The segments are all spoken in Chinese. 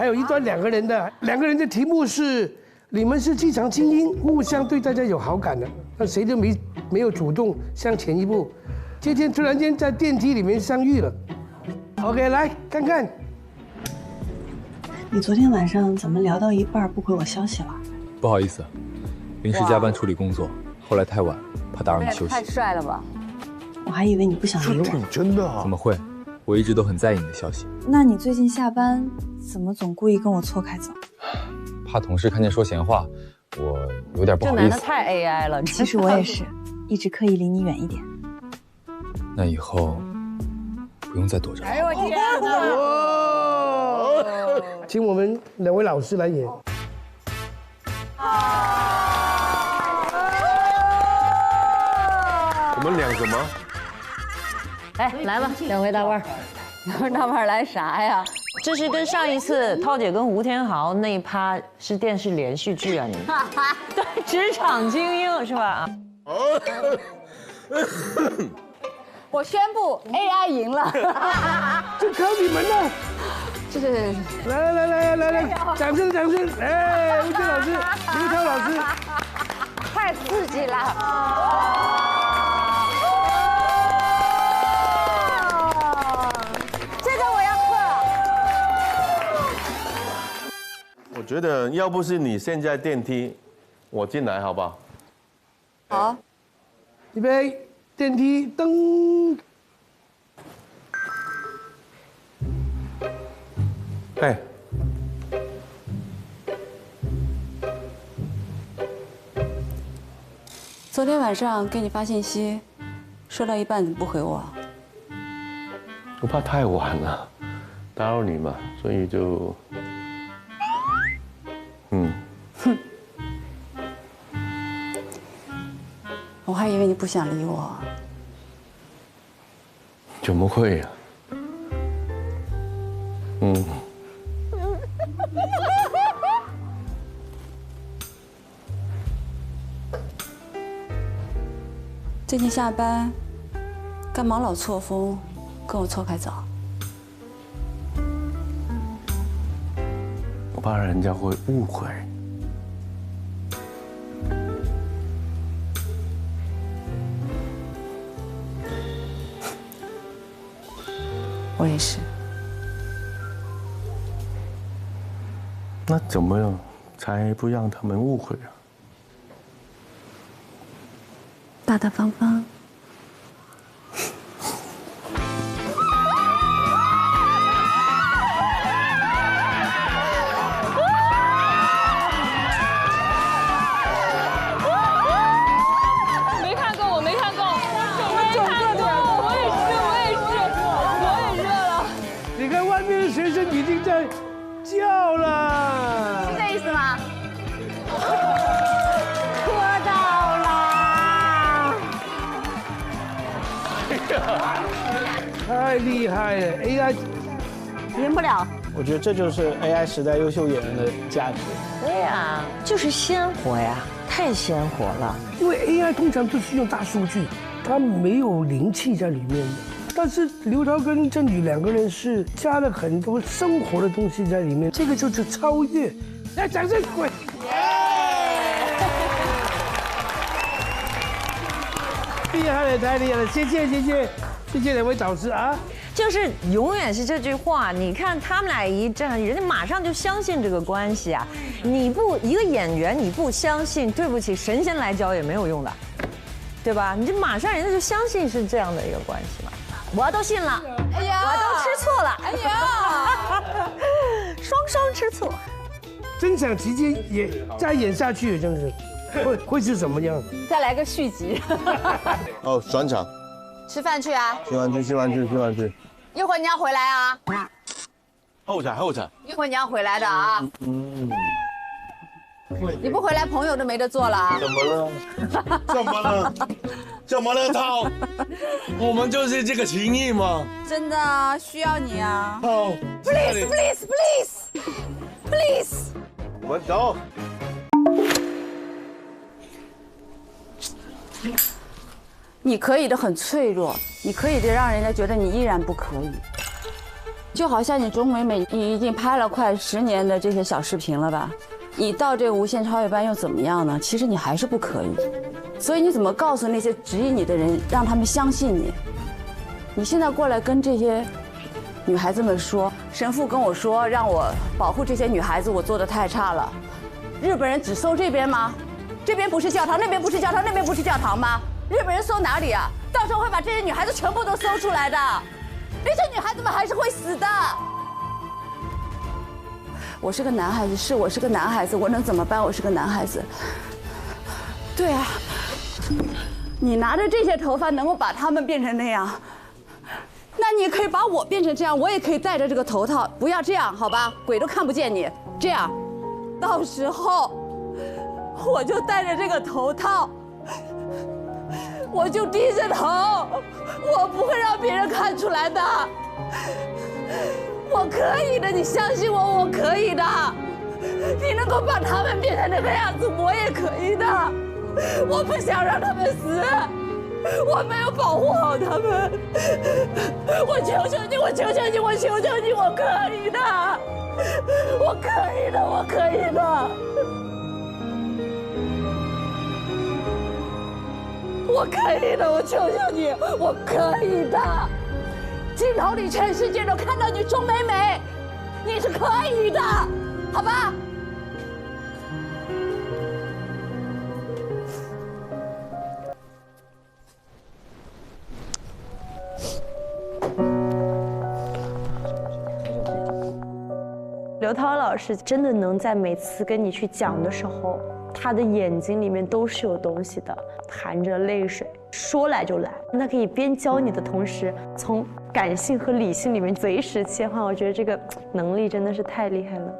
还有一段两个人的题目是：你们是剧场精英，互相对大家有好感的，那谁都没有主动向前一步。今天突然间在电梯里面相遇了。OK， 来看看。你昨天晚上怎么聊到一半不回我消息了？不好意思，临时加班处理工作，后来太晚，怕打扰你休息。太帅了吧！我还以为你不想理我。挺真的啊！怎么会？我一直都很在意你的消息。那你最近下班怎么总故意跟我错开走？怕同事看见说闲话，我有点不这好意思。男的太 AI 了。其实我也是，一直刻意离你远一点。那以后不用再躲着了。哎呦我天哪！请我们两位老师来演。我们俩什么？哎，来吧，两位大腕儿，两位大腕儿来啥呀？这是跟上一次涛姐跟吴天豪那一趴是电视连续剧啊，你们对职场精英是吧？我宣布 AI 赢了，就靠你们了！这是来，掌声！哎，吴健老师，刘涛老师，太刺激了。这个我要喝。我觉得要不是你现在电梯，我进来好不好？好，预备，电梯灯。哎，昨天晚上给你发信息，说到一半怎么不回我？我怕太晚了，打扰你嘛，所以就，我还以为你不想理我。怎么会呀？最近下班，干嘛老错峰，跟我错开走？我怕人家会误会。我也是。那怎么样才不让他们误会啊？大大方方。没看够，我没看够，我也热了。你看外面的学生已经在叫了，是这意思吗？太厉害了 ！AI 赢不了。我觉得这就是 AI 时代优秀演员的价值。对呀，就是鲜活呀，太鲜活了。因为 AI 通常都是用大数据，它没有灵气在里面的。但是刘涛跟郑宇两个人是加了很多生活的东西在里面，这个就是超越。来，掌声鼓励！厉害了，太厉害了！谢谢两位导师啊！就是永远是这句话，你看他们俩一站，人家马上就相信这个关系啊！你不一个演员你不相信，对不起，神仙来教也没有用的，对吧？你这马上人家就相信是这样的一个关系嘛，我都信了，哎呀，我都吃醋了，哎呀，双吃醋。真想直接再演下去，真是会是什么样？再来个续集。哦，转场，吃饭去啊！吃完去。一会儿你要回来啊！后场。一会儿你要回来的啊！你不回来，朋友都没得做了啊！怎么了，涛？我们就是这个情谊嘛。真的啊，需要你啊涛 ！Please，我们走。你可以的很脆弱，你可以的让人家觉得你依然不可以。就好像你钟美美，你已经拍了快10年的这些小视频了吧？你到这个无限超越班又怎么样呢？其实你还是不可以。所以你怎么告诉那些质疑你的人，让他们相信你？你现在过来跟这些女孩子们说，神父跟我说让我保护这些女孩子，我做得太差了。日本人只搜这边吗？这边不是教堂，那边不是教堂，那边不是教堂吗？日本人搜哪里啊？到时候会把这些女孩子全部都搜出来的，那些女孩子们还是会死的。我是个男孩子，是我是个男孩子，我能怎么办？我是个男孩子。对啊，你拿着这些头发能够把他们变成那样，那你可以把我变成这样，我也可以戴着这个头套。不要这样，好吧？鬼都看不见你。这样，到时候我就戴着这个头套，我就低着头，我不会让别人看出来的。我可以的，你相信我，我可以的。你能够把他们变成那个样子，我也可以的。我不想让他们死，我没有保护好他们。我求求你，我求求你，我求求你，我可以的，我可以的，我可以的。我可以的，我求求你，我可以的。镜头里全世界都看到你钟美美，你是可以的，好吧？刘涛老师真的能在每次跟你去讲的时候，他的眼睛里面都是有东西的，含着泪水，说来就来。他可以边教你的同时，从感性和理性里面随时切换。我觉得这个能力真的是太厉害了。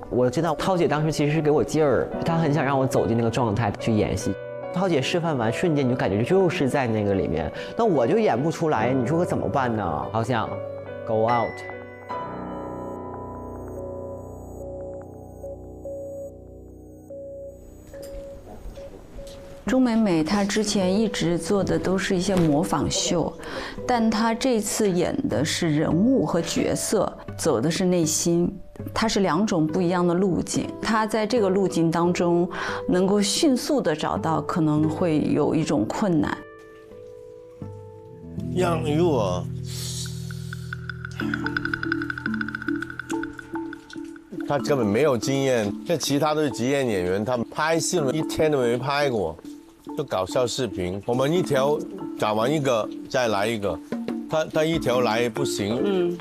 我知道涛姐当时其实是给我劲儿，她很想让我走进那个状态去演戏。涛姐示范完，瞬间你就感觉就是在那个里面，那我就演不出来，你说可怎么办呢？好想 go out。钟美美她之前一直做的都是一些模仿秀，但她这次演的是人物和角色，走的是内心。它是2种不一样的路径，她在这个路径当中能够迅速的找到，可能会有一种困难。杨玉啊，他根本没有经验，像其他都是职业演员，他们拍戏了1天都没拍过，就搞笑视频，我们一条找完一个再来一个，他一条来不行。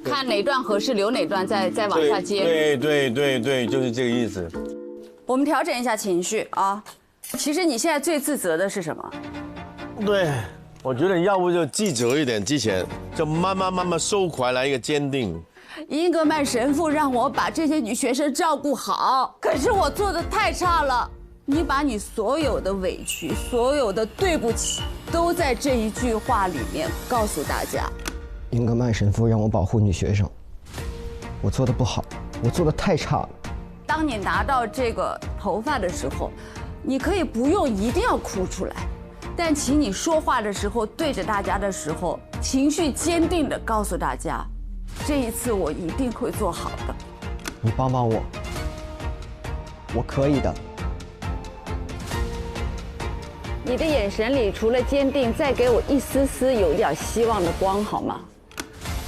看哪段合适，留哪段再往下接。对，就是这个意思。我们调整一下情绪啊。其实你现在最自责的是什么？对，我觉得要不就记者一点，之前就慢慢收回来一个坚定。英格曼神父让我把这些女学生照顾好，可是我做的太差了。你把你所有的委屈、所有的对不起，都在这一句话里面告诉大家。英格曼神父让我保护女学生，我做的不好，我做的太差了。当你拿到这个头发的时候，你可以不用一定要哭出来，但请你说话的时候，对着大家的时候，情绪坚定地告诉大家，这一次我一定会做好的。你帮帮我，我可以的。你的眼神里除了坚定，再给我一丝丝有点希望的光，好吗？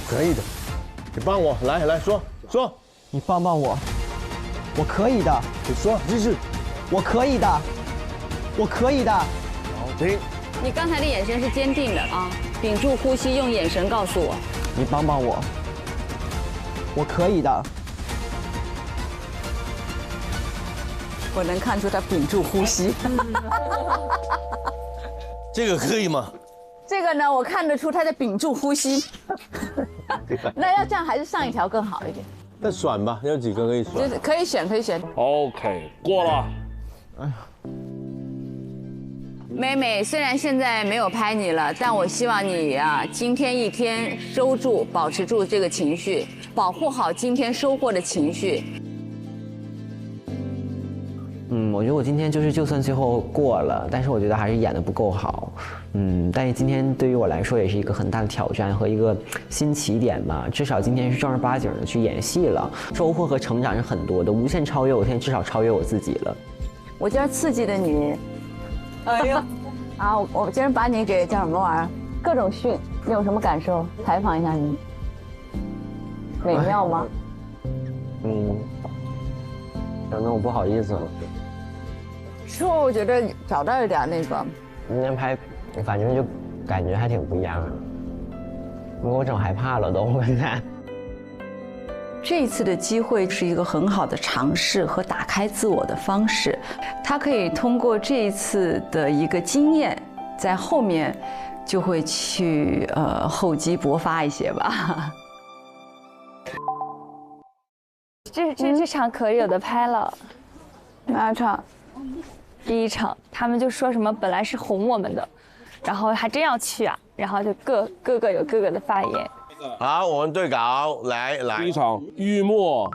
可以的，你帮我来说，你帮帮我，我可以的。你说，继续，我可以的，我可以的。好，停。你刚才的眼神是坚定的啊，屏住呼吸，用眼神告诉我。你帮帮我，我可以的。我能看出他屏住呼吸。这个可以吗？这个呢，我看得出他在屏住呼吸。那要这样还是上一条更好一点。再选吧，有几个可以选？就是可以选，可以选。OK， 过了。哎呀，美美，虽然现在没有拍你了，但我希望你啊，今天一天收住，保持住这个情绪，保护好今天收获的情绪。我觉得我今天就算最后过了，但是我觉得还是演得不够好。但是今天对于我来说也是一个很大的挑战和一个新起点吧。至少今天是正儿八经的去演戏了，收获和成长是很多的，无限超越我，现在至少超越我自己了。我今儿刺激的你，哎呀，啊，我今儿把你给叫什么玩意儿？各种训，你有什么感受？采访一下你，美妙吗？可能我不好意思了。说我觉得找到一点那个，今天拍，反正就感觉还挺不一样的，给我整害怕了都，我现在。这一次的机会是一个很好的尝试和打开自我的方式，他可以通过这一次的一个经验，在后面就会去厚积薄发一些吧。这场可有的拍了，哪场？第一场，他们就说什么本来是哄我们的，然后还真要去啊，然后就各个有各个的发言。好，我们对稿，来。第一场，玉墨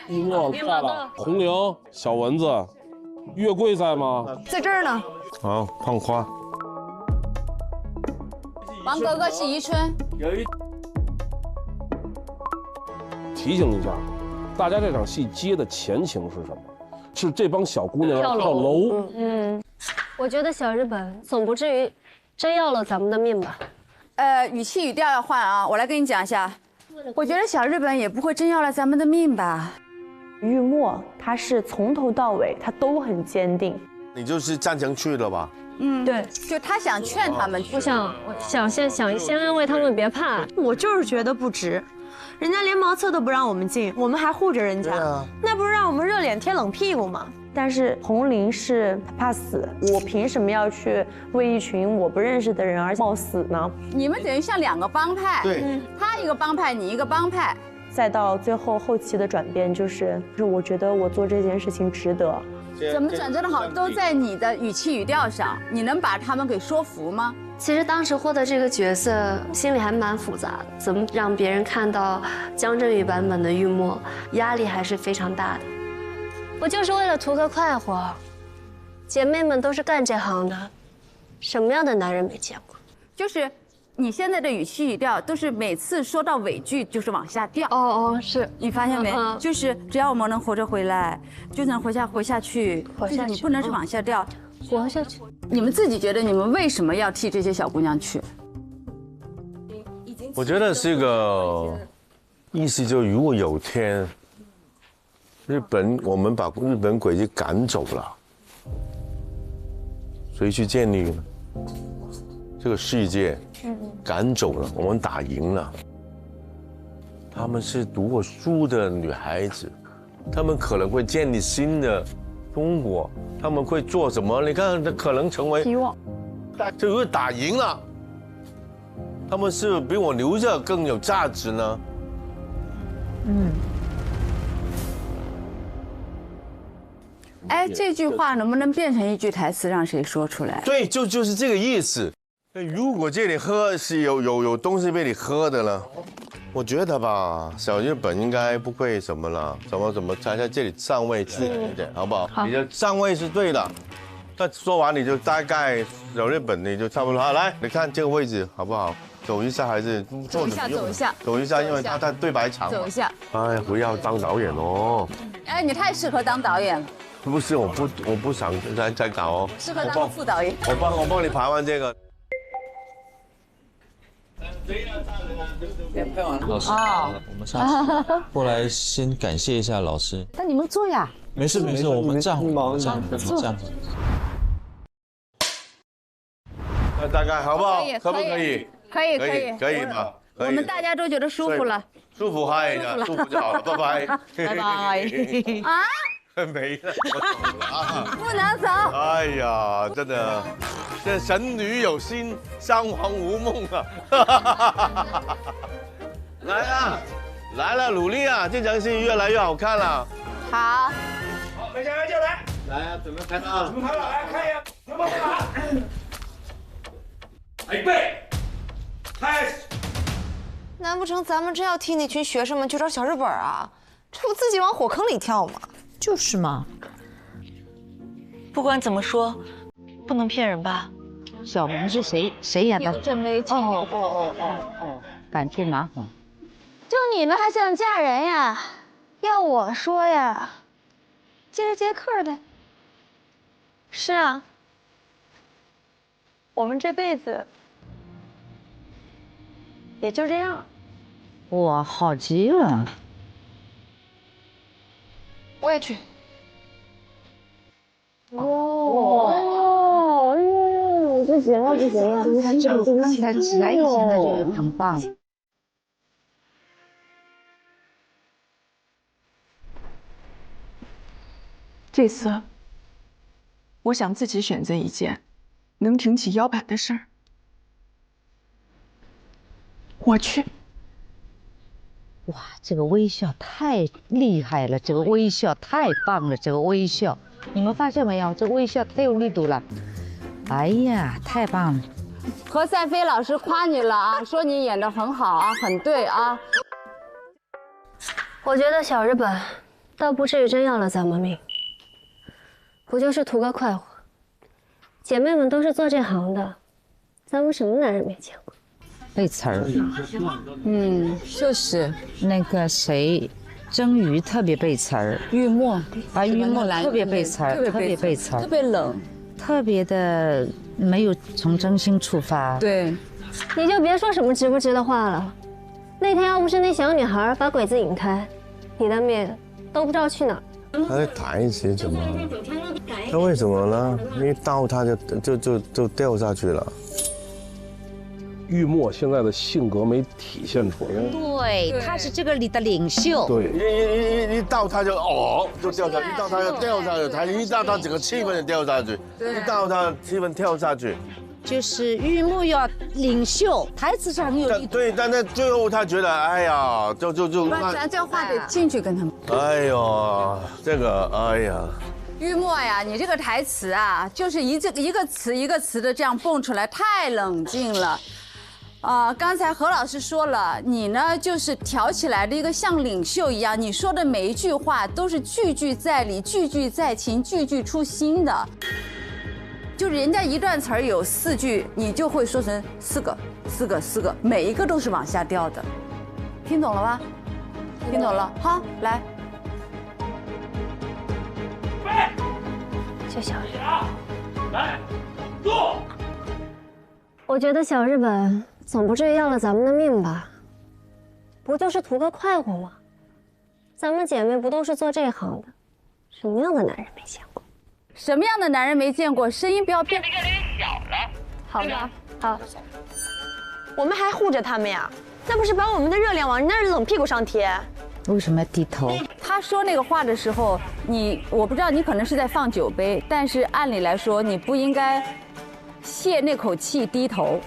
在了，红玲、小蚊子，月桂在吗？在这儿呢。好，胖花。王哥哥是宜春。提醒一下，大家这场戏接的前情是什么？是这帮小姑娘要跳楼。我觉得小日本总不至于真要了咱们的命吧？语气语调要换啊！我来跟你讲一下，我觉得小日本也不会真要了咱们的命吧。玉墨他是从头到尾他都很坚定。你就是赞成去了吧？对，就他想劝他们，我想先安慰他们别怕。我就是觉得不值，人家连茅厕都不让我们进，我们还护着人家，那不是让我们热脸贴冷屁股吗？但是红玲是怕死，我凭什么要去为一群我不认识的人而冒死呢？你们等于像两个帮派，对，他一个帮派，你一个帮派，再到最后后期的转变，就是我觉得我做这件事情值得。怎么转折的好，都在你的语气语调上，你能把他们给说服吗？其实当时获得这个角色，心里还蛮复杂的。怎么让别人看到姜振宇版本的玉墨，压力还是非常大的。我就是为了图个快活，姐妹们都是干这行的，什么样的男人没见过？就是你现在的语气语调都是每次说到尾句就是往下掉。是你发现没？就是只要我们能活着回来，就能活下去。就是你不能是往下掉，活下去。你们自己觉得你们为什么要替这些小姑娘去？我觉得是个意思，就如果有天我们把日本鬼子赶走了，谁去建立呢？这个世界赶走了，我们打赢了。她们是读过书的女孩子，她们可能会建立新的中国，她们会做什么？你看，她可能成为希望。这如果打赢了，她们是比我留着更有价值呢？哎，这句话能不能变成一句台词，让谁说出来？对，就是这个意思。如果这里喝是有东西被你喝的了，我觉得吧，小日本应该不会什么了，怎么才在这里上位自然一点，好不好？好，你的上位是对的。那说完你就大概小日本你就差不多好，来，你看这个位置好不好？走一下还是坐着？走一下，因为他在对白场。走一下。哎，不要当导演哦。哎，你太适合当导演了。不是，我不想再搞哦。适合当副导演。我帮你排完这个。拍完了。老师，我们上去过来先感谢一下老师。那你们坐呀。没事，我们站。那大概好不好？可不可以？可以吧？我们大家都觉得舒服了。舒服嗨的，舒服就好了，拜拜。拜拜。啊？没了，我走了啊。不能走。哎呀，真的，这神女有心，襄王无梦啊！来了，努力啊！这场戏越来越好看了。好。好，没想到就来。来，准备拍了，来看一眼，有没有卡？预备，开始。难不成咱们真要替那群学生们去找小日本啊？这不自己往火坑里跳吗？就是嘛。不管怎么说，不能骗人吧？小红是谁演的？真没听。感触蛮好。就你们还想嫁人呀？要我说呀，接着接客呗。是啊，我们这辈子也就这样。哇，好极了！我也去。哦，不行了，不行了，很久之前以前的这个很棒。这次，我想自己选择一件能挺起腰板的事儿。我去。哇，这个微笑太厉害了，这个微笑太棒了，这个微笑，你们发现没有？这个微笑太有力度了。哎呀，太棒了！何赛飞老师夸你了啊，说你演得很好啊，很对啊。我觉得小日本倒不至于真要了咱们命。不就是图个快活？姐妹们都是做这行的，咱们什么男人没见过？背词儿，就是那个谁，曾瑜特别背词儿，玉墨啊，玉墨特别背词儿，特别背词儿，特别冷，特别的没有从真心出发。对，你就别说什么值不值的话了。那天要不是那小女孩把鬼子引开，你的命都不知道去哪儿。他的台词怎么？那为什么呢？一刀他就掉下去了。玉墨现在的性格没体现出来。对，他是这个里的领袖。对，一到他就就掉下去，一到他就掉下去，他一到他整个气氛就掉下去，一到他气氛跳下去。就是玉木要领袖，台词上很有力度。对，但是最后他觉得，哎呀，就咱这话得进去跟他们。哎呦，这个，哎呀。玉墨呀，你这个台词啊，就是一个词一个词的这样蹦出来，太冷静了。刚才何老师说了，你呢就是挑起来的一个像领袖一样，你说的每一句话都是句句在理、句句在情、句句出心的。就人家一段词儿有4句，你就会说成4个，每一个都是往下掉的。听懂了吧？听懂了，好，来。就小日本，来，坐。我觉得小日本总不至于要了咱们的命吧？不就是图个快活吗？咱们姐妹不都是做这行的，什么样的男人没见过？什么样的男人没见过？声音不要变。越来越小了。好的，好。我们还护着他们呀，那不是把我们的热脸往人家冷屁股上贴？为什么要低头？他说那个话的时候，我不知道你可能是在放酒杯，但是按理来说你不应该泄那口气低头。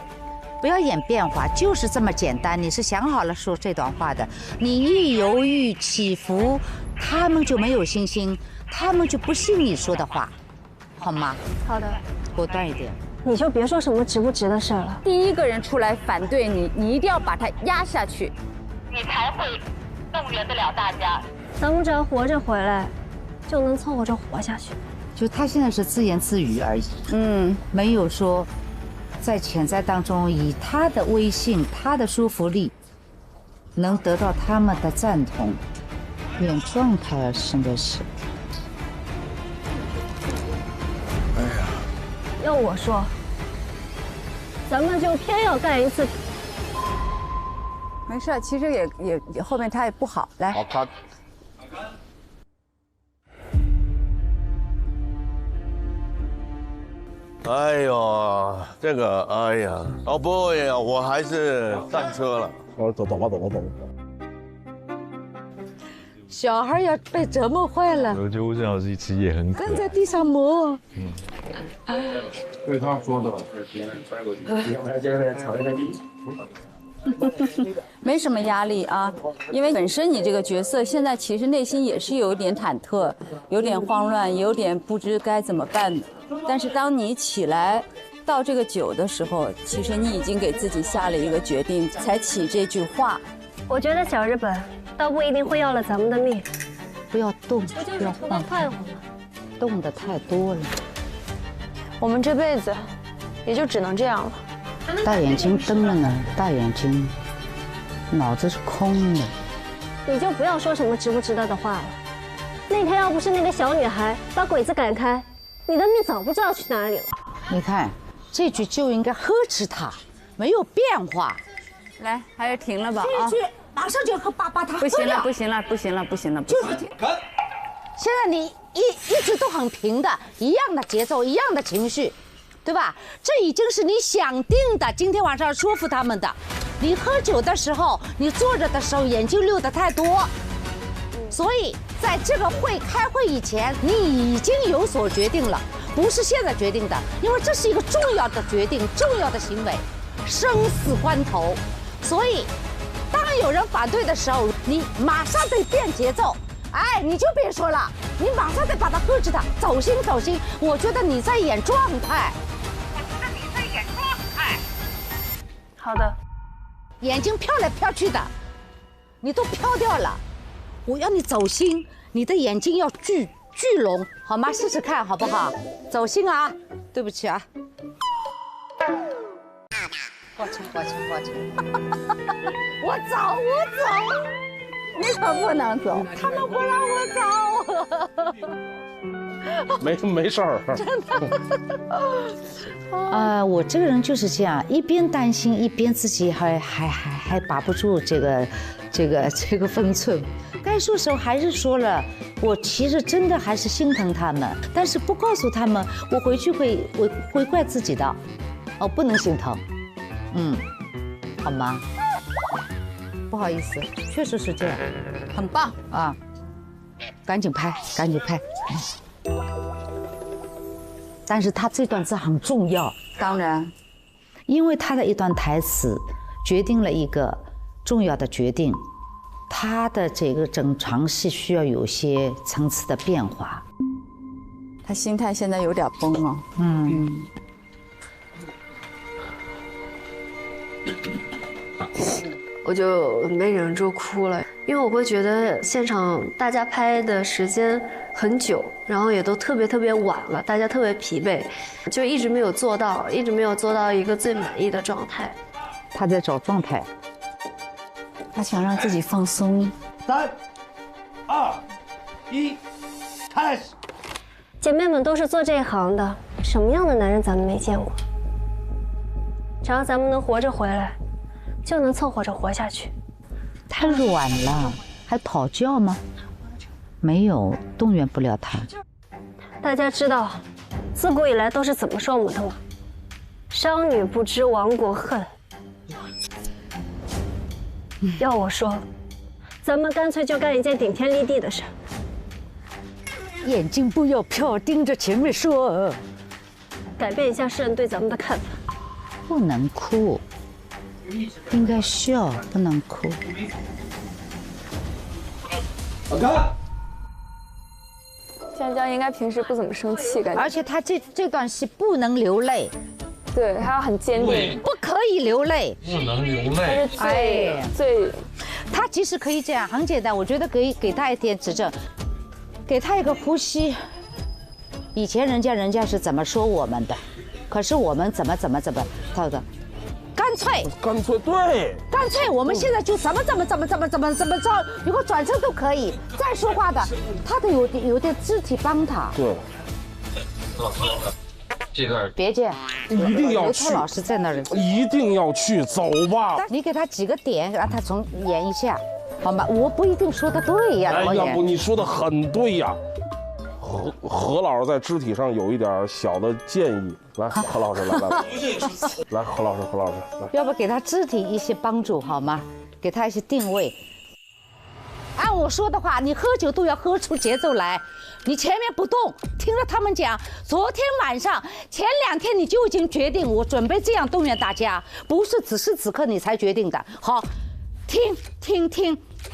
不要演变化，就是这么简单。你是想好了说这段话的，你一犹豫起伏，他们就没有信心，他们就不信你说的话，好吗？好的，果断一点。你就别说什么值不值的事了。第一个人出来反对你，你一定要把他压下去，你才会动员得了大家。咱们只要活着回来，就能凑合着活下去。就他现在是自言自语而已，没有说在潜在当中以他的威信、他的说服力，能得到他们的赞同。演状态真的是。哎呀，要我说，咱们就偏要干一次。没事，其实也后面他也不好。来，好看。哎呦，这个，哎呀，哦不呀，我还是上车了。走吧。小孩要被折磨坏了。我觉得吴镇老师其实也很可爱。跟在地上磨。对他说的。没什么压力啊，因为本身你这个角色现在其实内心也是有点忐忑，有点慌乱，有点不知该怎么办的。但是当你起来倒这个酒的时候，其实你已经给自己下了一个决定，才起这句话。我觉得小日本倒不一定会要了咱们的命。不要动，不就是图个快活吗？动的太多了。我们这辈子也就只能这样了。大眼睛瞪了呢，大眼睛，脑子是空的。你就不要说什么值不值得的话了。那天要不是那个小女孩把鬼子赶开，你的命早不知道去哪里了。你看，这句就应该呵斥他，没有变化。来，还是停了吧啊！这句马上就把他不行了，不行了，不行了，不行了，就是停。现在你一直都很平的，一样的节奏，一样的情绪，对吧？这已经是你想定的，今天晚上要说服他们的。你喝酒的时候，你坐着的时候眼睛溜得太多，所以在这个开会以前，你已经有所决定了，不是现在决定的，因为这是一个重要的决定，重要的行为，生死关头。所以，当有人反对的时候，你马上得变节奏。哎，你就别说了，你马上得把他呵斥他，走心走心。我觉得你在演状态，好的，眼睛飘来飘去的，你都飘掉了。我要你走心，你的眼睛要聚拢，好吗？试试看好不好？走心啊！对不起啊。抱歉。我走。你可不能走，他们不让我走。没事儿。真的。我这个人就是这样，一边担心，一边自己还把不住这个分寸。该说时候还是说了，我其实真的还是心疼他们，但是不告诉他们，我回去会怪自己的。哦，不能心疼。好吗？不好意思，确实是这样，很棒啊！赶紧拍。但是他这段字很重要，当然，因为他的一段台词决定了一个重要的决定，他的这个整场戏需要有些层次的变化。他心态现在有点崩了。我就没忍住哭了，因为我会觉得现场大家拍的时间很久，然后也都特别晚了，大家特别疲惫，就一直没有做到一个最满意的状态。他在找状态，他想让自己放松。3、2、1，开始。姐妹们都是做这行的，什么样的男人咱们没见过？只要咱们能活着回来，就能凑合着活下去。太软了，还讨教吗？没有，动员不了他。大家知道，自古以来都是怎么说我们的吗？商女不知亡国恨。要我说，咱们干脆就干一件顶天立地的事。眼睛不要飘，盯着前面说。改变一下世人对咱们的看法。不能哭，应该笑，不能哭。好看。江江应该平时不怎么生气，感觉。而且他这段戏不能流泪。对，他要很坚定，不可以流泪，不能流泪。最，他其实可以这样，很简单，我觉得可以给他一点指正，给他一个呼吸。以前人家是怎么说我们的，可是我们怎么，他的，干脆对，干脆我们现在就怎么着，如果转身都可以，再说话的，他得有点肢体帮他。对。这段别介，一定要去。老师在那儿，一定要去，走吧。你给他几个点，让他重演一下，好吗？我不一定说的对呀，哎，要不你说的很对呀。何老师在肢体上有一点小的建议，来，何老师来，来，何老师来。要不给他肢体一些帮助好吗？给他一些定位。按我说的话，你喝酒都要喝出节奏来。你前面不动，听着他们讲，昨天晚上、前2天你就已经决定，我准备这样动员大家，不是此时此刻你才决定的。好，听。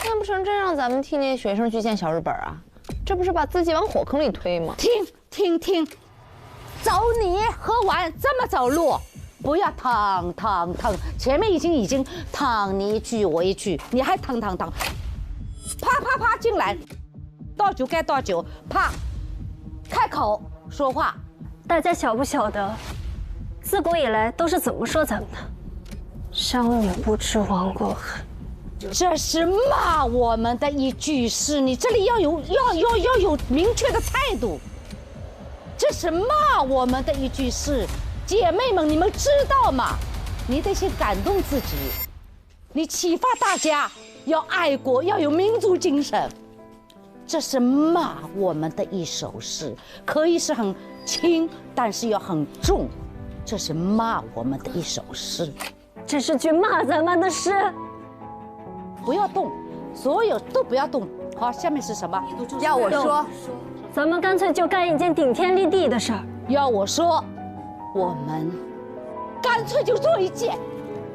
难不成真让咱们替那学生去见小日本啊？这不是把自己往火坑里推吗？听，走你喝完这么走路，不要腾，前面已经腾你一句我一句，你还腾，啪进来，倒酒该倒酒，啪，开口说话。大家晓不晓得，自古以来都是怎么说咱们的？商女不知亡国恨。这是骂我们的一句诗，你这里要有明确的态度。这是骂我们的一句诗，姐妹们，你们知道吗？你得先感动自己，你启发大家要爱国，要有民族精神。这是骂我们的一首诗，可以是很轻，但是要很重。这是骂我们的一首诗，这是句骂咱们的诗。不要动，所有都不要动。好，下面是什么？要我说，咱们干脆就干一件顶天立地的事儿。要我说，我们干脆就做一件，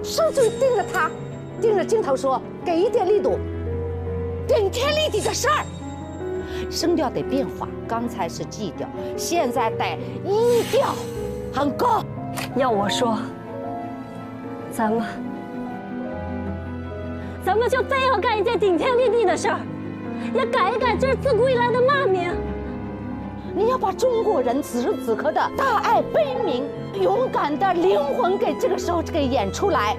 甚至盯着他，盯着镜头说，给一点力度，顶天立地的事儿。声调得变化，刚才是G调，现在得音调很高。要我说，咱们就非要干一件顶天立地的事儿，要改一改这自古以来的骂名。你要把中国人此时此刻的大爱、悲悯、勇敢的灵魂给这个时候给演出来。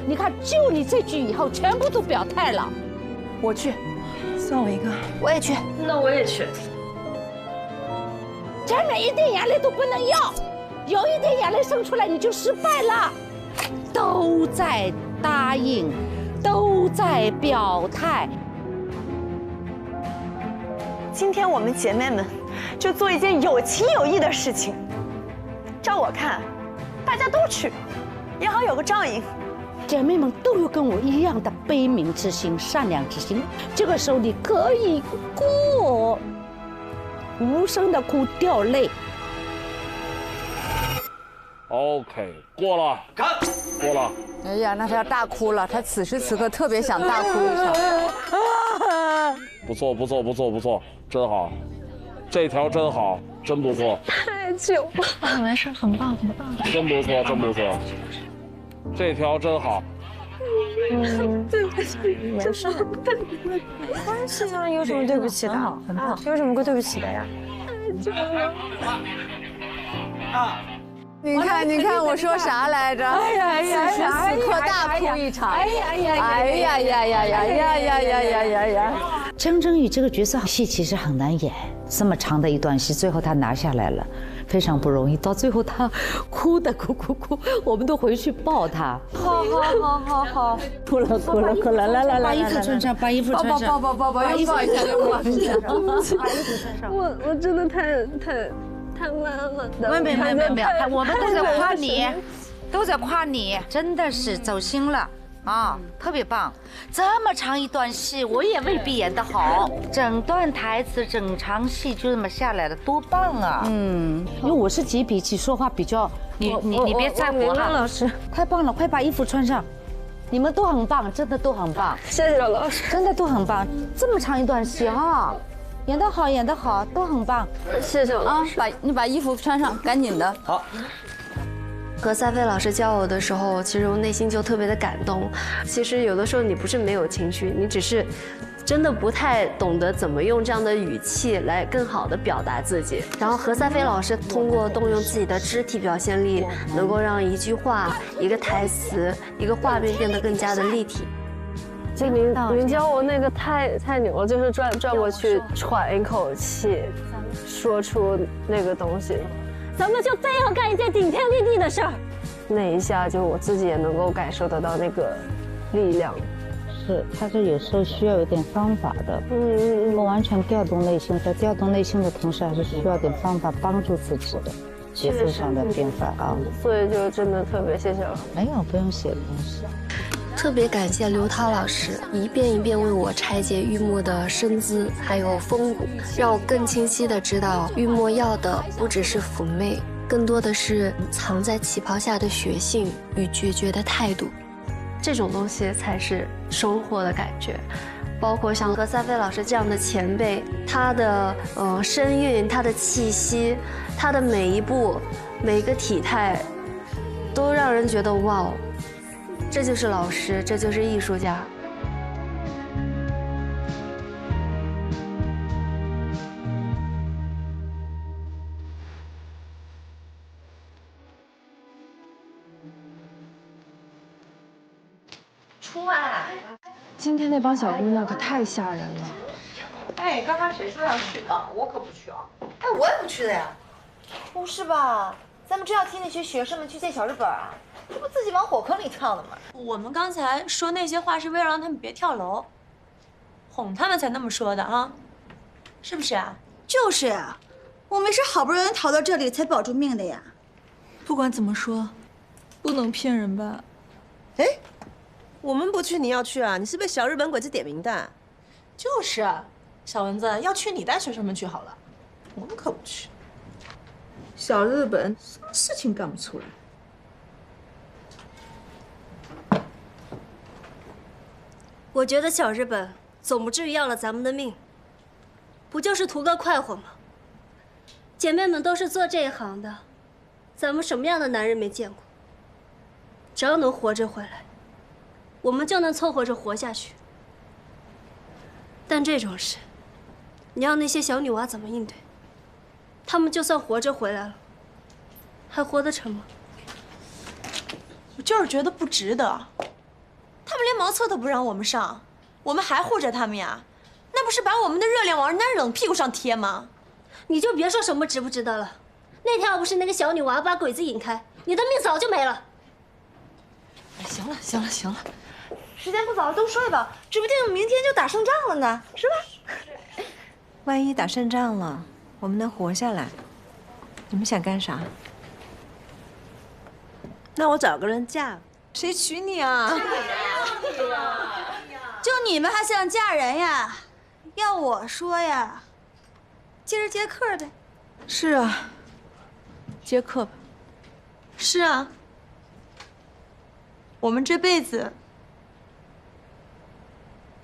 你看，就你这句以后，全部都表态了。我去，算我一个。我也去。那我也去。前面一点眼泪都不能要，有一点眼泪生出来你就失败了。都在答应，都在表态。今天我们姐妹们就做一件有情有义的事情。照我看，大家都去，也好有个照应。姐妹们都有跟我一样的悲悯之心、善良之心。这个时候你可以哭，无声的哭，掉泪。OK， 过了，过了。哎呀，那他要大哭了，他此时此刻特别想大哭一场。不错，不错，不错，不错，真好，这条真好，真不错。太久了，没事，很棒，很棒。真不错，真不错，这条真好。对不起，没事，没关系啊，有什么对不起的？很棒，有什么对不起的呀？太久了。你看，你看，我说啥来着？哎呀呀！此时此刻大哭一场。哎呀呀！哎呀呀呀呀呀呀呀呀呀！张真宇这个角色戏其实很难演，这么长的一段戏，最后他拿下来了，非常不容易。到最后他哭，我们都回去抱他。好，哭了，来，把衣服穿上，把衣服穿上，抱，把衣服抱一下，抱一下，把衣服穿上。我真的太慢了，没有，我们都在夸你，都在夸你，真的是走心了啊，特别棒。这么长一段戏，我也未必演得好，整段台词、整场戏就这么下来了，多棒啊！因为我是急脾气，说话比较，你别在乎哈。老师，太棒了，快把衣服穿上。你们都很棒，真的都很棒。谢谢老师，真的都很棒。这么长一段戏哈。演得好，都很棒。谢谢啊！你把衣服穿上，赶紧的。好。和赛飞老师教我的时候，其实我内心就特别的感动。其实有的时候你不是没有情绪，你只是真的不太懂得怎么用这样的语气来更好的表达自己。然后何赛飞老师通过动用自己的肢体表现力，能够让一句话、一个台词、一个画面变得更加的立体。就您教我那个太牛了，就是转过去喘一口气，说出那个东西，咱们就非要干一件顶天立地的事儿。那一下就我自己也能够感受得到那个力量。是，他是有时候需要有点方法的，不完全调动内心，在调动内心的同时，还是需要点方法帮助自己的节奏上的变化啊。所以就真的特别谢谢了。没有，不用谢，不用谢。特别感谢刘涛老师一遍一遍为我拆解玉墨的身姿还有风骨，让我更清晰的知道玉墨要的不只是妩媚，更多的是藏在旗袍下的血性与决绝的态度，这种东西才是收获的感觉。包括像何赛飞老师这样的前辈，他的声韵，他的气息，他的每一步每个体态都让人觉得哇，这就是老师，这就是艺术家。出来。今天那帮小姑娘可太吓人了。哎，刚刚谁说要去的？我可不去啊！哎，我也不去的呀。不是吧？咱们真要替那些学生们去见小日本啊？这不自己往火坑里跳的吗？我们刚才说那些话是为了让他们别跳楼，哄他们才那么说的啊，是不是啊？就是呀，我们是好不容易逃到这里才保住命的呀。不管怎么说，不能骗人吧？哎，我们不去，你要去啊？你是被小日本鬼子点名的？就是，小蚊子要去你带学生们去好了，我们可不去。小日本什么事情干不出来？我觉得小日本总不至于要了咱们的命，不就是图个快活吗？姐妹们都是做这一行的，咱们什么样的男人没见过？只要能活着回来，我们就能凑合着活下去。但这种事，你让那些小女娃怎么应对？她们就算活着回来了，还活得成吗？我就是觉得不值得。他们连茅厕都不让我们上，我们还护着他们呀，那不是把我们的热脸往人家冷屁股上贴吗？你就别说什么值不值得了，那天要不是那个小女娃把鬼子引开，你的命早就没了。行了行了行了，时间不早了，都睡吧，指不定明天就打胜仗了呢，是吧？万一打胜仗了，我们能活下来，你们想干啥？那我找个人嫁，谁娶你啊？就你们还想嫁人呀？要我说呀，接着接客呗。是啊，接客吧。是啊，我们这辈子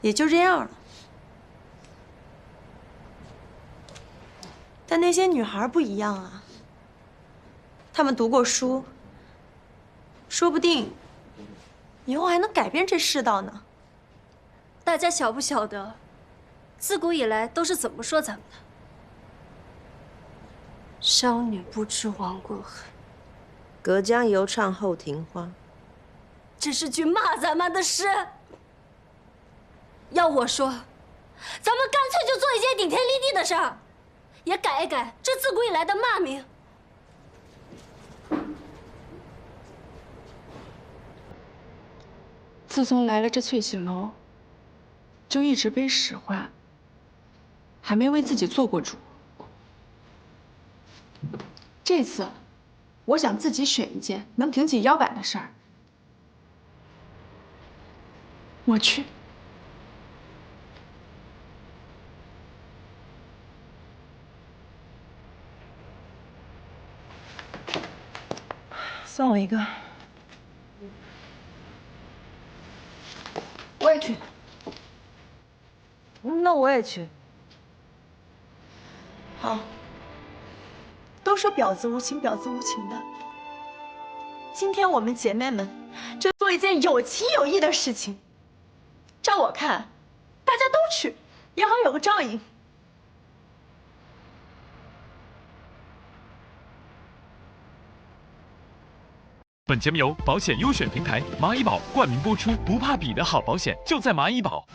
也就这样了。但那些女孩不一样啊，她们读过书，说不定以后还能改变这世道呢。大家晓不晓得，自古以来都是怎么说咱们的？少女不知亡国恨，隔江犹唱后庭花。这是句骂咱们的诗。要我说，咱们干脆就做一件顶天立地的事儿，也改一改这自古以来的骂名。自从来了这翠喜楼，就一直被使唤，还没为自己做过主。这次，我想自己选一件能挺起腰板的事儿。我去。算我一个。我也去。那我也去。好。都说婊子无情，婊子无情的。今天我们姐妹们就做一件有情有义的事情。照我看，大家都去，也好有个照应。本节目由保险优选平台蚂蚁保冠名播出，不怕比的好保险就在蚂蚁保。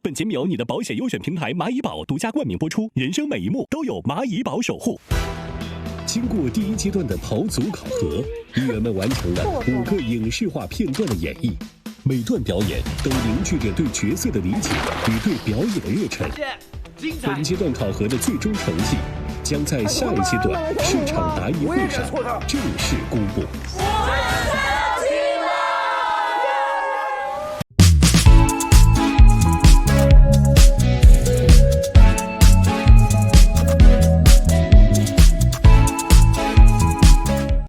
本节目由你的保险优选平台蚂蚁保独家冠名播出，人生每一幕都有蚂蚁保守护。经过第一阶段的跑组考核，艺员们完成了5个影视化片段的演绎，每段表演都凝聚着对角色的理解与对表演的热忱。本阶段考核的最终成绩将在下一阶段市场答疑会上正式公布。